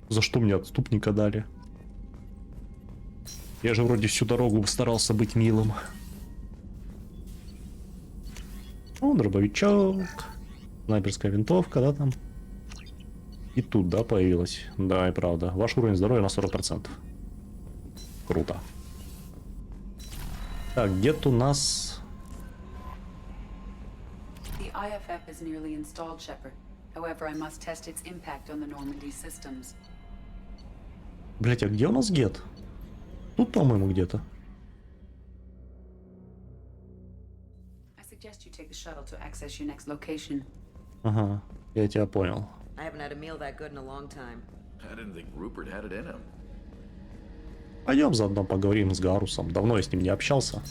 За что мне отступника дали? Я же вроде всю дорогу старался быть милым. О, дробовичок. Снайперская винтовка, да, там? И тут, да, появилась? Да, и правда. Ваш уровень здоровья на 40%. Круто. Так, где-то у нас... The IFF is nearly installed, Shepard. However, I must test its impact on the Normandy systems. Блять, а где у нас гет? Тут, по-моему, где-то. I suggest you take the shuttle to access your next location. Ага, я тебя понял. I haven't had a meal that good in a long time. I didn't think Rupert had it in him. Пойдем заодно поговорим с Гарусом. Давно я с ним не общался.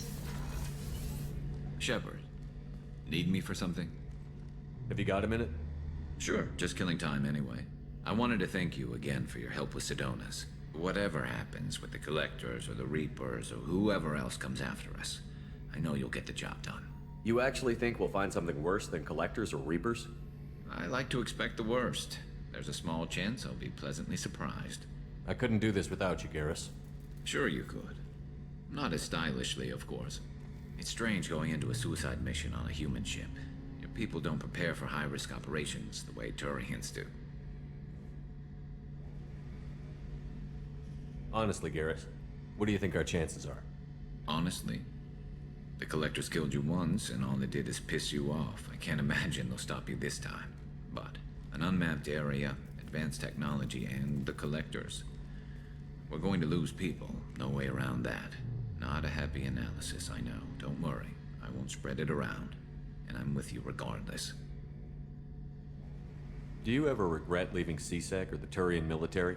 Shepard, need me for something? Have you got a minute? Sure, just killing time anyway. I wanted to thank you again for your help with Sidonis. Whatever happens with the Collectors or the Reapers or whoever else comes after us, I know you'll get the job done. You actually think we'll find something worse than collectors or reapers? I like to expect the worst. There's a small chance I'll be pleasantly surprised. I couldn't do this without you, Garrus. Sure you could. Not as stylishly, of course. It's strange going into a suicide mission on a human ship. Your people don't prepare for high-risk operations the way Turians do. Honestly, Garrus, what do you think our chances are? Honestly, the Collectors killed you once, and all they did is piss you off. I can't imagine they'll stop you this time. But an unmapped area, advanced technology, and the Collectors. We're going to lose people. No way around that. Not a happy analysis, I know. Don't worry. I won't spread it around. And I'm with you regardless. Do you ever regret leaving CSEC or the Turian military?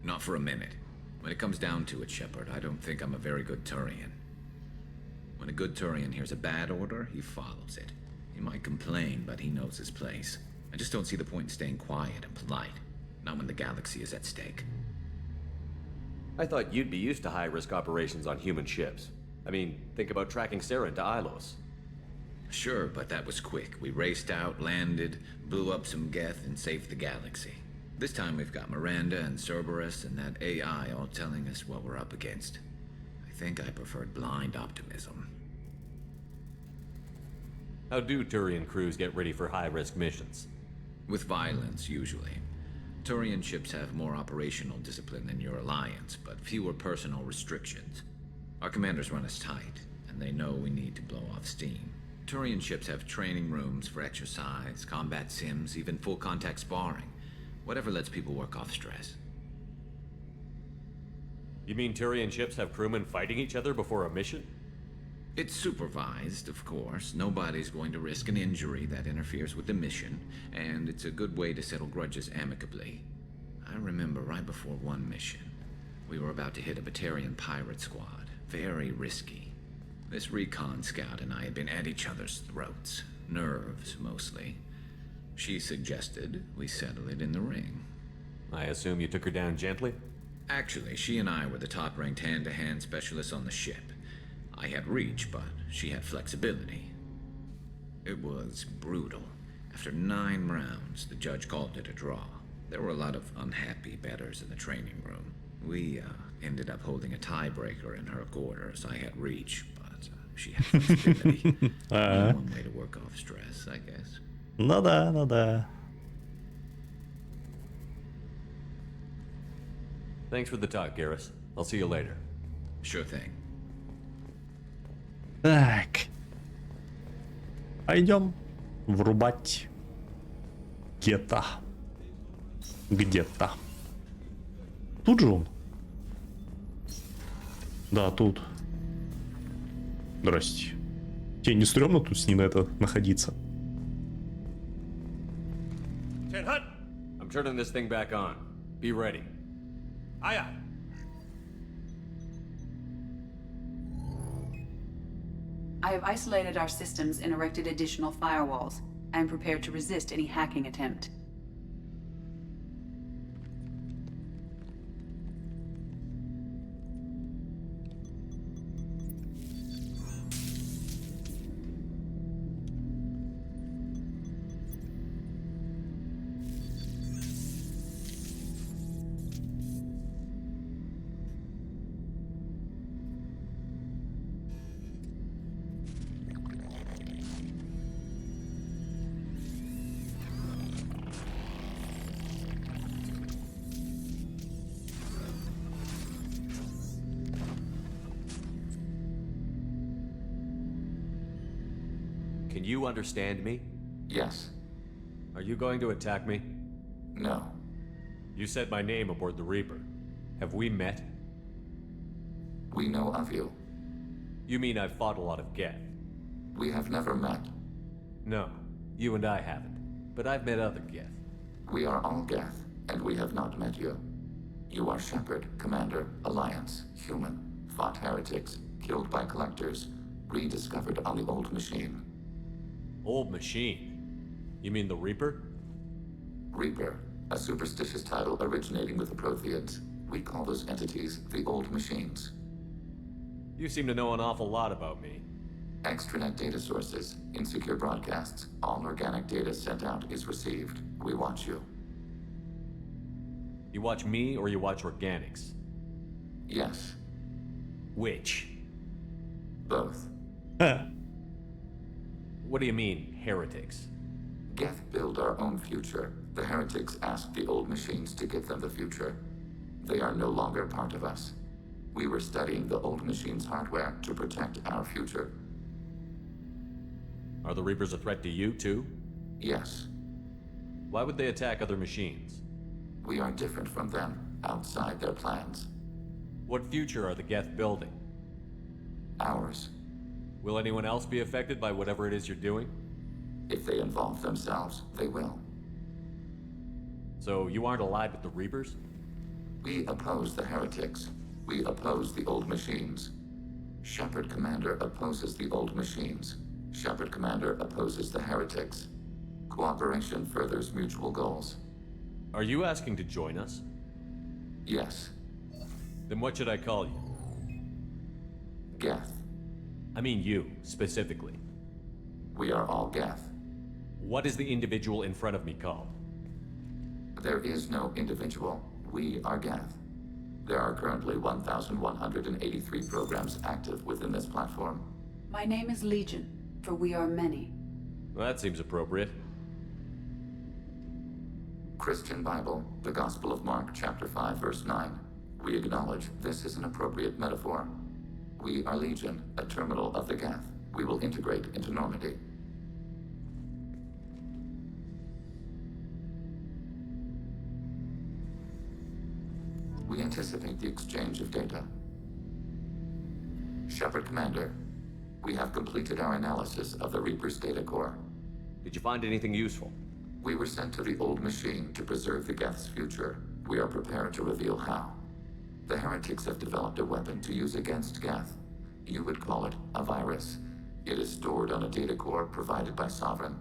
Not for a minute. When it comes down to it, Shepard, I don't think I'm a very good Turian. When a good Turian hears a bad order, he follows it. He might complain, but he knows his place. I just don't see the point in staying quiet and polite. Not when the galaxy is at stake. I thought you'd be used to high-risk operations on human ships. I mean, think about tracking Sarah into Ilos. Sure, but that was quick. We raced out, landed, blew up some geth, and saved the galaxy. This time we've got Miranda and Cerberus and that AI all telling us what we're up against. I think I preferred blind optimism. How do Turian crews get ready for high-risk missions? With violence, usually. Turian ships have more operational discipline than your alliance, but fewer personal restrictions. Our commanders run us tight, and they know we need to blow off steam. Turian ships have training rooms for exercise, combat sims, even full-contact sparring. Whatever lets people work off stress. You mean Turian ships have crewmen fighting each other before a mission? It's supervised, of course. Nobody's going to risk an injury that interferes with the mission, and it's a good way to settle grudges amicably. I remember right before one mission, we were about to hit a Batarian pirate squad. Very risky. This recon scout and I had been at each other's throats. Nerves, mostly. She suggested we settle it in the ring. I assume you took her down gently? Actually, she and I were the top-ranked hand-to-hand specialists on the ship. I had reach, but she had flexibility. It was brutal. After 9 rounds, the judge called it a draw. There were a lot of unhappy bettors in the training room. We ended up holding a tiebreaker in her quarters. I had reach, but she had flexibility. One way to work off stress, I guess. Ну да, ну да. Thanks for the talk, Garrus. I'll see you later. Sure thing. Так. Пойдем врубать гета. Где-то. Тут же он? Да, тут. Здрасте. Тебе не стрёмно тут с ним находиться? I'm turning this thing back on. Be ready. Aye, aye. I have isolated our systems and erected additional firewalls. I am prepared to resist any hacking attempt. you understand me? Yes. Are you going to attack me? No. You said my name aboard the Reaper. Have we met? We know of you. You mean I've fought a lot of Geth? We have never met. No, you and I haven't. But I've met other Geth. We are all Geth, and we have not met you. You are Shepard, Commander, Alliance, human, fought heretics, killed by collectors, rediscovered on the old machine. Old machine? You mean the Reaper? Reaper, a superstitious title originating with the Protheans. We call those entities the old machines. You seem to know an awful lot about me. Extranet data sources, insecure broadcasts, all organic data sent out is received. We watch you. You watch me or you watch organics? Yes, Which? both. What do you mean, heretics? Geth build our own future. The heretics ask the old machines to give them the future. They are no longer part of us. We were studying the old machines' hardware to protect our future. Are the Reapers a threat to you, too? Yes, Why would they attack other machines? we are different from them, outside their plans. What future are the Geth building? Ours. Will anyone else be affected by whatever it is you're doing? If they involve themselves, they will. So you aren't allied with the Reapers? We oppose the heretics. We oppose the old machines. Shepard Commander opposes the old machines. Shepard Commander opposes the heretics. Cooperation furthers mutual goals. Are you asking to join us? Yes, Then what should I call you? Geth. I mean you, specifically. We are all Geth. What is the individual in front of me called? There is no individual. We are Geth. There are currently 1,183 programs active within this platform. My name is Legion, for we are many. Well, that seems appropriate. Christian Bible, the Gospel of Mark, chapter 5, verse 9. We acknowledge this is an appropriate metaphor. We are Legion, a terminal of the Geth. We will integrate into Normandy. We anticipate the exchange of data. Shepard Commander, we have completed our analysis of the Reaper's data core. Did you find anything useful? We were sent to the old machine to preserve the Geth's future. We are prepared to reveal how. The heretics have developed a weapon to use against Geth. You would call it a virus. It is stored on a data core provided by Sovereign.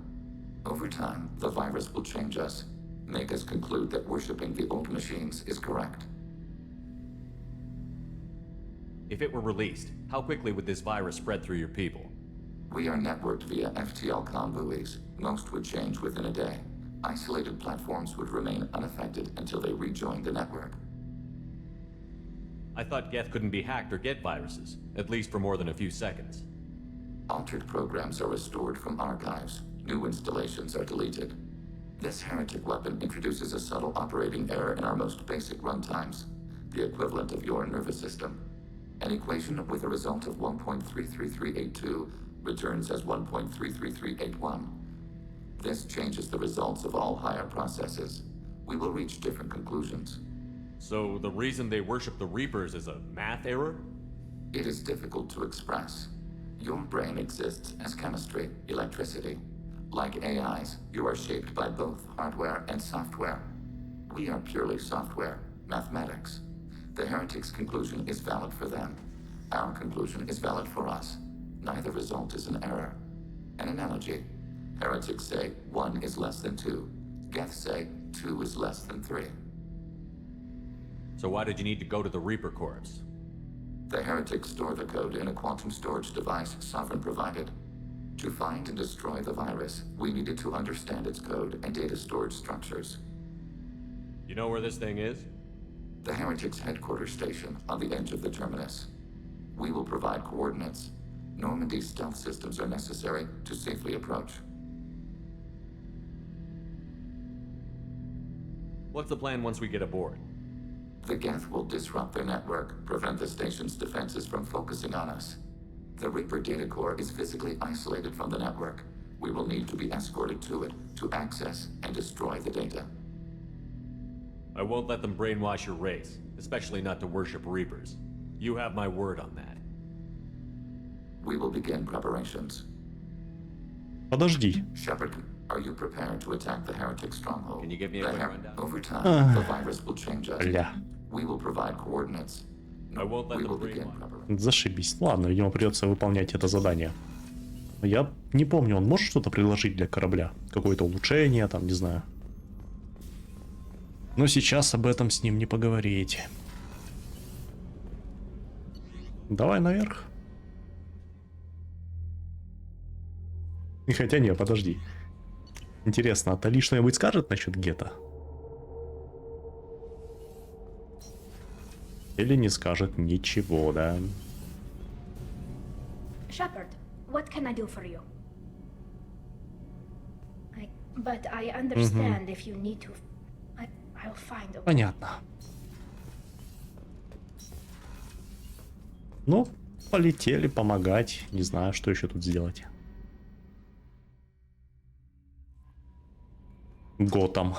Over time, the virus will change us, make us conclude that worshipping the old machines is correct. If it were released, how quickly would this virus spread through your people? We are networked via FTL-COM buoys. Most would change within a day. Isolated platforms would remain unaffected until they rejoined the network. I thought Geth couldn't be hacked or get viruses, at least for more than a few seconds. Altered programs are restored from archives. New installations are deleted. This heretic weapon introduces a subtle operating error in our most basic runtimes, the equivalent of your nervous system. An equation with a result of 1.33382 returns as 1.33381. This changes the results of all higher processes. We will reach different conclusions. So the reason they worship the Reapers is a math error? It is difficult to express. Your brain exists as chemistry, electricity. Like AIs, you are shaped by both hardware and software. We are purely software, mathematics. The heretic's conclusion is valid for them. Our conclusion is valid for us. Neither result is an error. An analogy. Heretics say 1 is less than 2. Geth say 2 is less than 3. So why did you need to go to the Reaper Corps? The heretics store the code in a quantum storage device Sovereign provided. To find and destroy the virus, we needed to understand its code and data storage structures. You know where this thing is? The heretics' headquarters station on the edge of the terminus. We will provide coordinates. Normandy's stealth systems are necessary to safely approach. What's the plan once we get aboard? The Geth will disrupt their network, prevent the station's defenses from focusing on us. The Reaper data core is physically isolated from the network. We will need to be escorted to it to access and destroy the data. I won't let them brainwash your race, especially not to worship Reapers. You have my word on that. We will begin preparations. Подожди. Shepard, are you prepared to attack the heretic stronghold? Can you give me a quick rundown? Over time, the virus will change us. Бля. We will provide coordinates. I won't let We them will begin brainwash. preparations. Зашибись. Ладно, видимо, придется выполнять это задание. Я не помню, он может что-то предложить для корабля? Какое-то улучшение, там, не знаю. Но сейчас об этом с ним не поговорить. Давай наверх. И хотя не, подожди. Интересно, а Тали что-нибудь скажет насчет гетто? Или не скажет ничего, да? Shepard, what can I do for you? But I understand if you need to. I'll find a way. Понятно. Ну, полетели помогать. Не знаю, что еще тут сделать. Готом.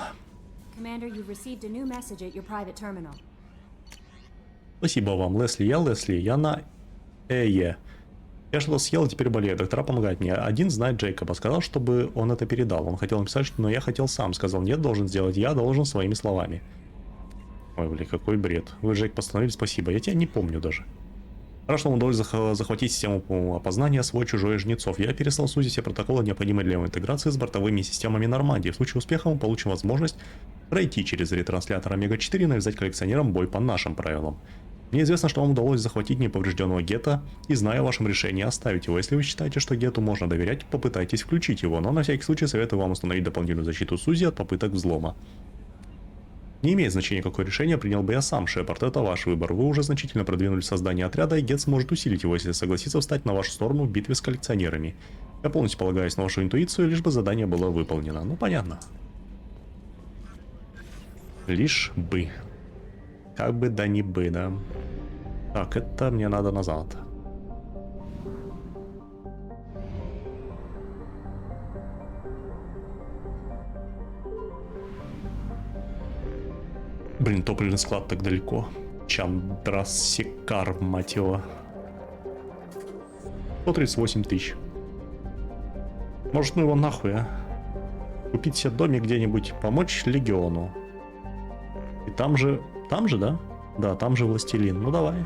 Commander, you've received a new message at your private terminal. Спасибо вам, Лесли. Я на Эе. Я что-то съел и теперь болею. Доктора помогают мне. Один знает Джейкоба. Сказал, чтобы он это передал. Он хотел написать, но я хотел сам. Сказал, нет, должен сделать. Я должен своими словами. Ой, блин, какой бред. Вы, Джейк, постановили, спасибо. Я тебя не помню даже. Хорошо, вам удалось захватить систему опознания свой-чужой и жнецов. Я переслал Сузи все протоколы, необходимые для его интеграции с бортовыми системами Нормандии. В случае успеха мы получим возможность пройти через ретранслятор Омега-4 и навязать коллекционерам бой по нашим правилам. Мне известно, что вам удалось захватить неповрежденного гетто, и знаю о вашем решении оставить его. Если вы считаете, что гетту можно доверять, попытайтесь включить его, но на всякий случай советую вам установить дополнительную защиту Сузи от попыток взлома. Не имеет значения, какое решение принял бы я сам, Шепард, это ваш выбор. Вы уже значительно продвинули создание отряда, и Гет сможет усилить его, если согласится встать на вашу сторону в битве с коллекционерами. Я полностью полагаюсь на вашу интуицию, лишь бы задание было выполнено. Ну, понятно. Лишь бы. Как бы да не бы, да. Так, это мне надо назад. Блин, топливный склад так далеко. Чандрасекар, мать его. 138 тысяч. Может, ну его нахуй, а? Купить себе домик где-нибудь, помочь Легиону. И там же, да? Да, там же Властелин. Ну давай.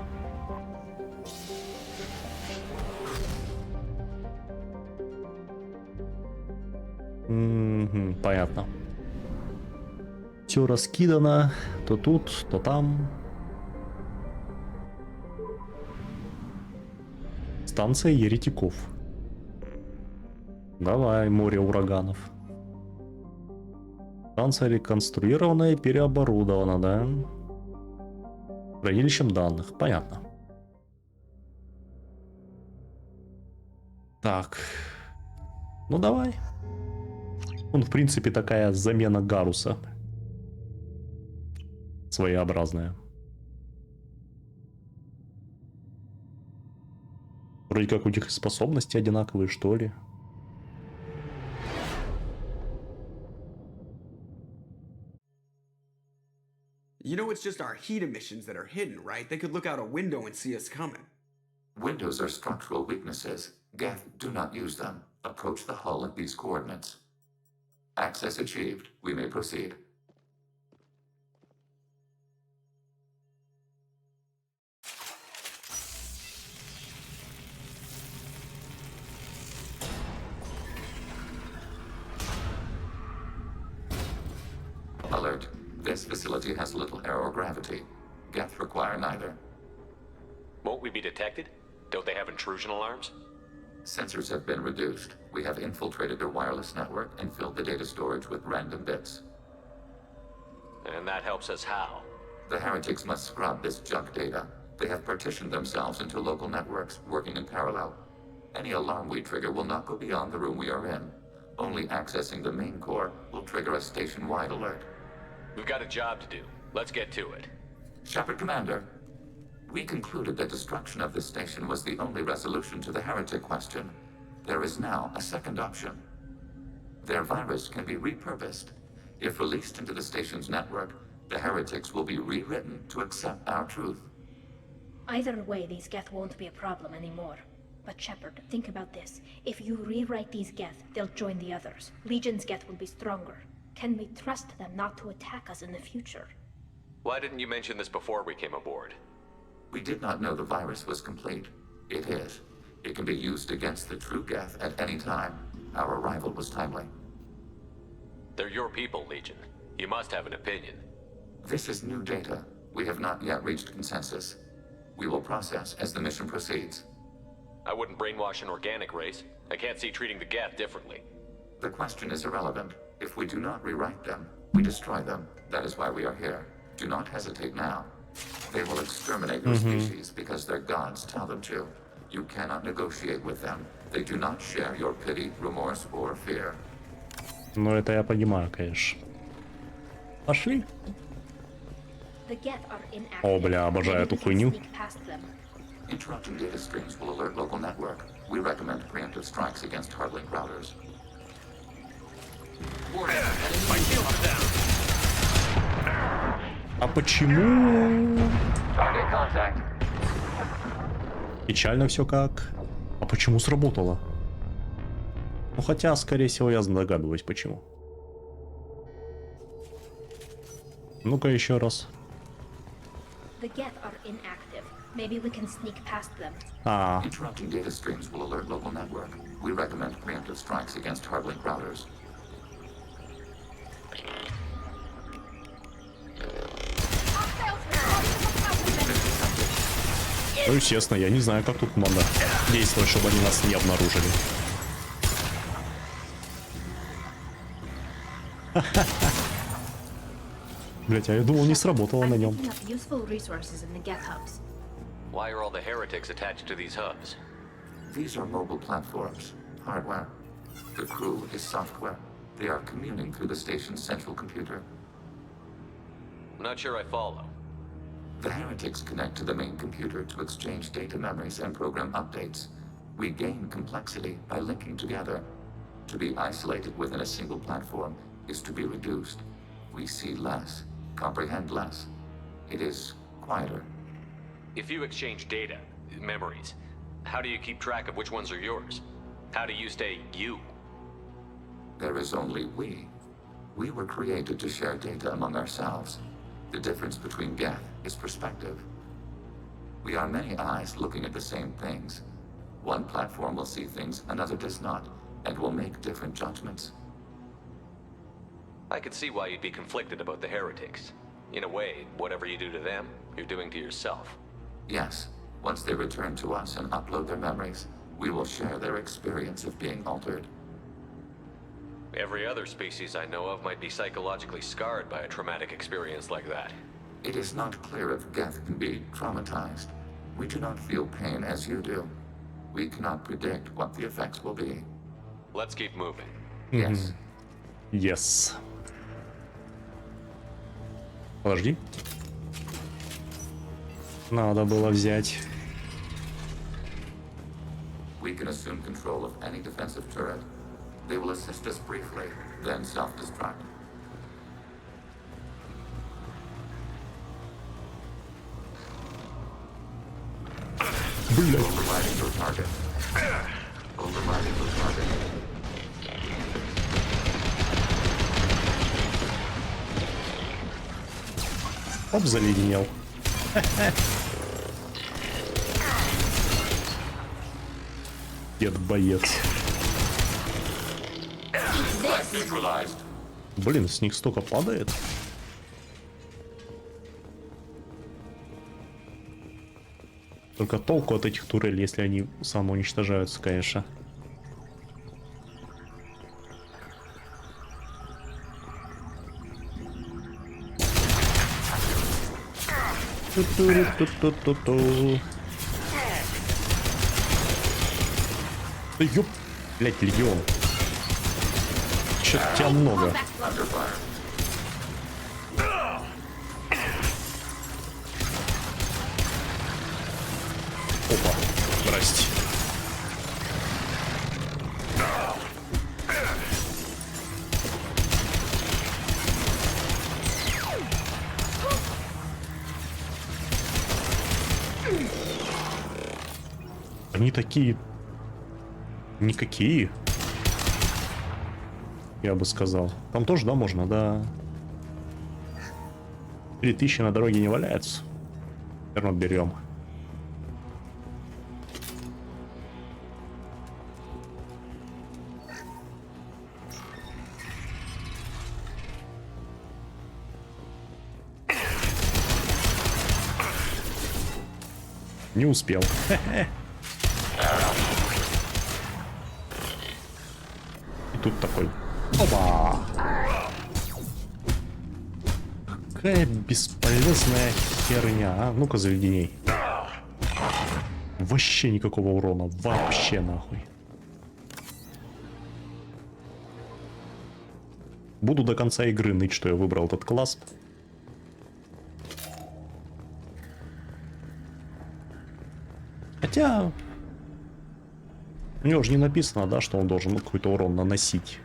Понятно. Все раскидано, то тут, то там. Станция еретиков. Давай, море ураганов. Станция реконструирована и переоборудована, да? Хранилищем данных, понятно. Так. Ну давай. Он, в принципе, такая замена Гаруса. Своеобразная. Вроде как у них способности одинаковые, что ли. You know, it's just our heat emissions that are hidden, right? They could look out a window and see us coming. Windows are structural weaknesses. Geth, do not use them. Approach the hull at these coordinates. Access achieved. We may proceed. Alert. This facility has little aerogravity. Geth require neither. Won't we be detected? Don't they have intrusion alarms? Sensors have been reduced. We have infiltrated their wireless network and filled the data storage with random bits. And that helps us how? The heretics must scrub this junk data. They have partitioned themselves into local networks, working in parallel. Any alarm we trigger will not go beyond the room we are in. Only accessing the main core will trigger a station-wide alert. We've got a job to do. Let's get to it. Shepard Commander, we concluded that destruction of this station was the only resolution to the heretic question. There is now a second option. Their virus can be repurposed. If released into the station's network, the heretics will be rewritten to accept our truth. Either way, these geth won't be a problem anymore. But Shepard, think about this. If you rewrite these geth, they'll join the others. Legion's geth will be stronger. Can we trust them not to attack us in the future? Why didn't you mention this before we came aboard? We did not know the virus was complete. It is. It can be used against the true geth at any time. Our arrival was timely. They're your people, Legion. You must have an opinion. This is new data. We have not yet reached consensus. We will process as the mission proceeds. I wouldn't brainwash an organic race. I can't see treating the geth differently. The question is irrelevant. If we do not rewrite them, we destroy them. That is why we are here. Do not hesitate now. They will exterminate your species because their gods tell them to. You cannot negotiate with them. They do not share your pity, remorse, or fear. Ну, это я понимаю, конечно. Пошли. The geth are inactive. О, бля, обожаю эту хуйню. Sneak past them. Interrupting data streams will alert local network. We recommend preemptive strikes against hardlink routers. А почему? Target contact. Печально все как. А почему сработало? Ну хотя, скорее всего, я догадываюсь почему. Ну-ка еще раз. The geth are inactive. Maybe we can sneak past them. А, Interrupting data streams will alert local network. We recommend preemptive strikes against hardlink routers. ну естественно, я не знаю, как тут надо действовать, чтобы они нас не обнаружили. Блять, а я думал, не сработало на I'm нем. picking up useful resources in the geth hubs. Why are all the heretics attached to these hubs? These are mobile platforms, hardware. The crew is software. They are communing through the station's central computer. I'm not sure I follow. The heretics connect to the main computer to exchange data memories and program updates. We gain complexity by linking together. To be isolated within a single platform is to be reduced. We see less, comprehend less. It is quieter. If you exchange data, memories, how do you keep track of which ones are yours? How do you stay you? There is only we. We were created to share data among ourselves. The difference between geth is perspective. We are many eyes looking at the same things. One platform will see things another does not, and will make different judgments. I could see why you'd be conflicted about the heretics. In a way, whatever you do to them, you're doing to yourself. Yes, once they return to us and upload their memories, we will share their experience of being altered. Every other species I know of might be psychologically scarred by a traumatic experience like that. It is not clear if geth can be traumatized. We do not feel pain as you do. We cannot predict what the effects will be. Let's keep moving. Yes. Yes. Подожди. Надо было взять. We can assume control of any defensive turret. They will assist us briefly, then self-destruct. Блять. Overriding your target. Overriding your target. Оп, заледенел. Дед боец. Neutralized. Блин, с них столько падает. Только толку от этих турелей, если они самоуничтожаются, конечно. Ту-ту-ру-ту-ту-ту-ту. Да ёп, блять, легион. Чё-то тебя много. Under fire. Опа, здрасте. Они такие... Никакие. Я бы сказал. Там тоже, да, можно, да. 3000 на дороге не валяется. Все равно берем. Не успел. И тут такой. Опа! Какая бесполезная херня, а? Ну-ка, заледеней. Вообще никакого урона. Вообще нахуй. Буду до конца игры ныть, что я выбрал этот класс. Хотя... У него же не написано, да, что он должен какой-то урон наносить.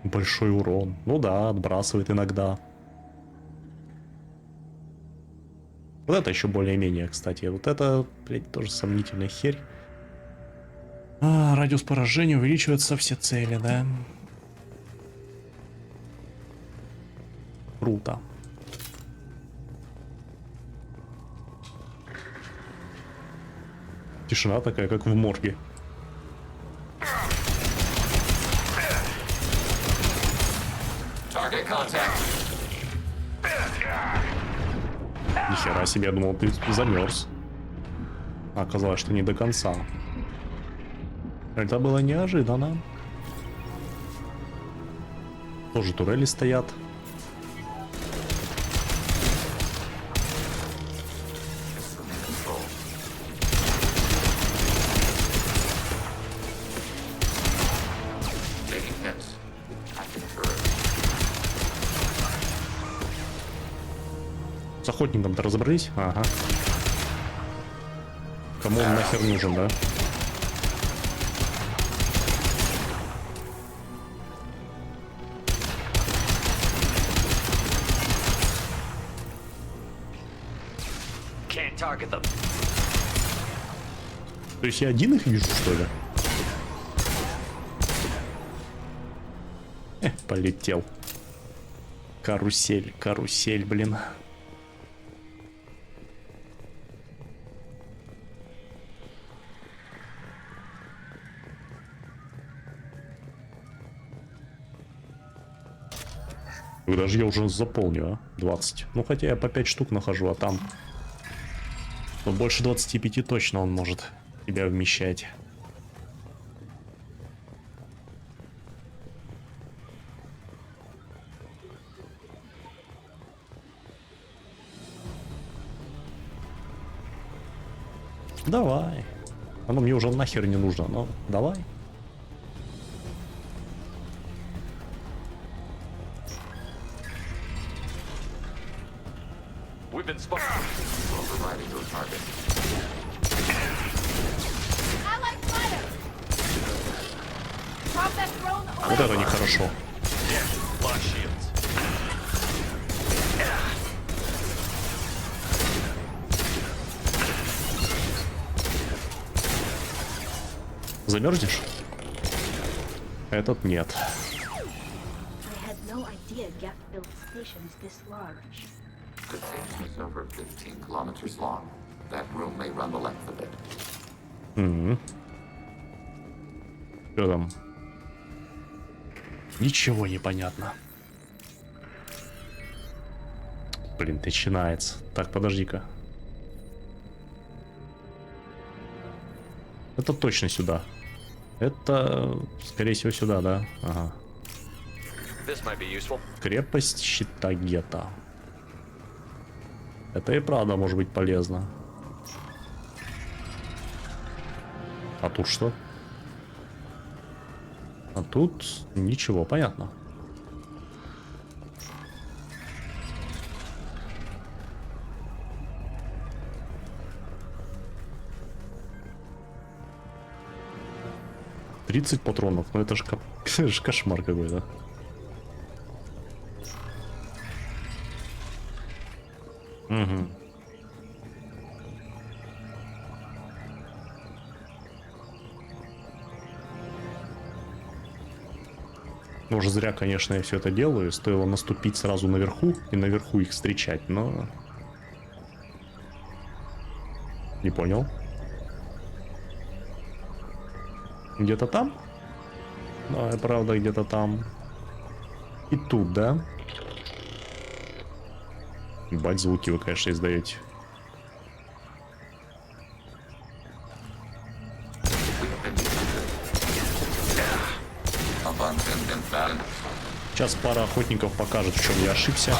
Большой урон. Ну да, отбрасывает иногда. Вот это еще более-менее, кстати. Вот это, блядь, тоже сомнительная херь. А, радиус поражения увеличивается все цели, да? Круто. Тишина такая, как в морге. Нихера себе, я думал, ты замерз. А оказалось, что не до конца. Это было неожиданно. Тоже турели стоят. С охотником-то разобрались? Ага. Кому он нахер нужен, да? То есть я один их вижу, что ли? Полетел. Карусель, карусель, блин. Даже я уже заполню, а? 20. Ну, хотя я по 5 штук нахожу, а там... Ну, больше 25 точно он может тебя вмещать. Давай. Оно мне уже нахер не нужно, но давай. Вот это нехорошо. Замерзнешь? Этот нет. The station is over 15 kilometers long. That room may run the length of it. Что там? Ничего не понятно. Блин, начинается. Так, подожди-ка. Это точно сюда. Это, скорее всего, сюда, да? Ага. Крепость щита гетто. Это и правда может быть полезно. А тут что? А тут ничего, понятно. $30 патронов, ну это же кошмар какой-то. Угу. Уже зря, конечно, я все это делаю. Стоило наступить сразу наверху и наверху их встречать, но... Не понял. Где-то там? Да, правда, где-то там. И тут, да? Ебать, звуки вы, конечно, издаете. Сейчас пара охотников покажет, в чем я ошибся.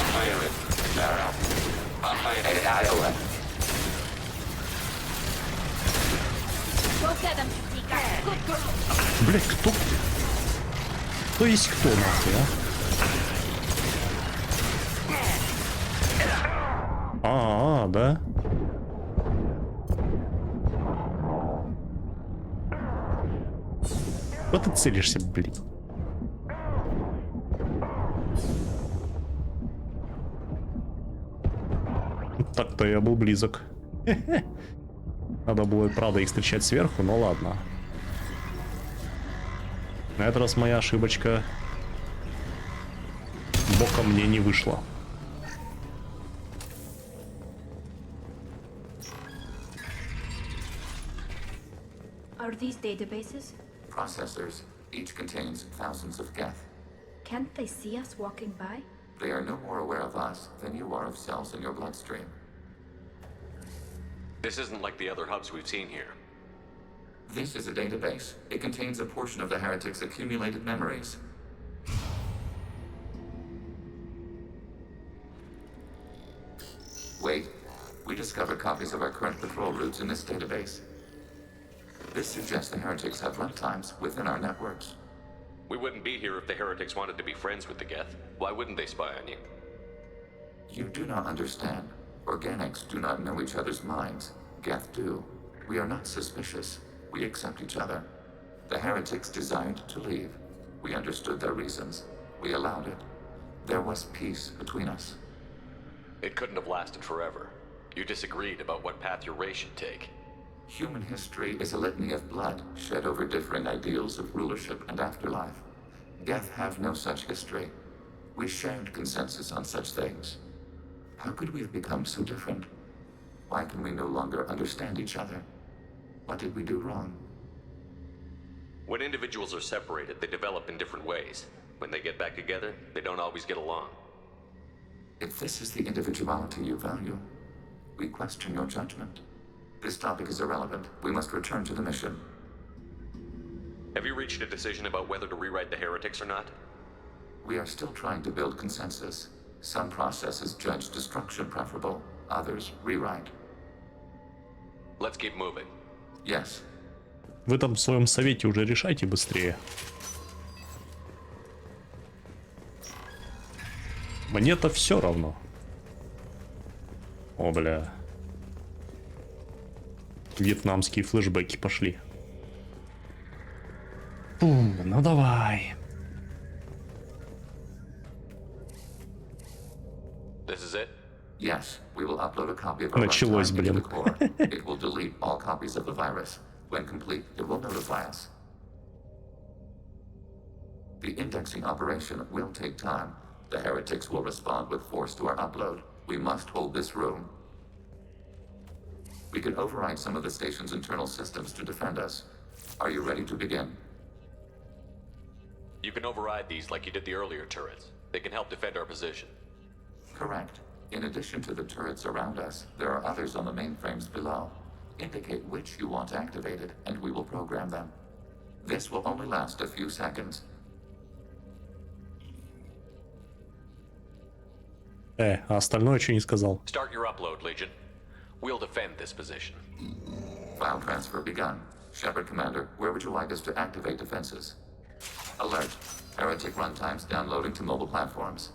Блять, кто? Кто есть кто, нахуй, а? Да? Вот ты целишься, блин. Так-то я был близок. Надо было, правда, их встречать сверху, но ладно. На этот раз моя ошибочка боком мне не вышла. Are these databases? Processors. Each contains thousands of geth. Can't they see us walking by? They are no more aware of us than you are of cells in your bloodstream. This isn't like the other hubs we've seen here. This is a database. It contains a portion of the heretic's accumulated memories. Wait. We discovered copies of our current patrol routes in this database. This suggests the heretics have runtimes within our networks. We wouldn't be here if the heretics wanted to be friends with the geth. Why wouldn't they spy on you? You do not understand. Organics do not know each other's minds. Geth do. We are not suspicious. We accept each other. The heretics desired to leave. We understood their reasons. We allowed it. There was peace between us. It couldn't have lasted forever. You disagreed about what path your race should take. Human history is a litany of blood shed over differing ideals of rulership and afterlife. Geth have no such history. We shared consensus on such things. How could we have become so different? Why can we no longer understand each other? What did we do wrong? When individuals are separated, they develop in different ways. When they get back together, they don't always get along. If this is the individuality you value, we question your judgment. This topic is irrelevant. We must return to the mission. Have you reached a decision about whether to rewrite the heretics or not? We are still trying to build consensus. Some processes judge destruction preferable, others rewrite. Let's keep moving. Yes. Вы там в своем совете уже решайте быстрее. Мне-то все равно. О, бля. Вьетнамские флешбеки пошли. Ну давай. This is it? Yes, we will upload a copy of our Началось, runtime into блин. the core. It will delete all copies of the virus. When complete, it will notify us. The indexing operation will take time. The heretics will respond with force to our upload. We must hold this room. We can override some of the station's internal systems to defend us. Are you ready to begin? You can override these like you did the earlier turrets. They can help defend our position. Correct. In addition to the turrets around us, there are others on the mainframes below. Indicate which you want activated, and we will program them. This will only last a few seconds. А остальное что не сказал? Start your upload, Legion. We'll defend this position. File transfer begun. Shepard Commander, where would you like us to activate defenses? Alert. Heretic runtimes downloading to mobile platforms.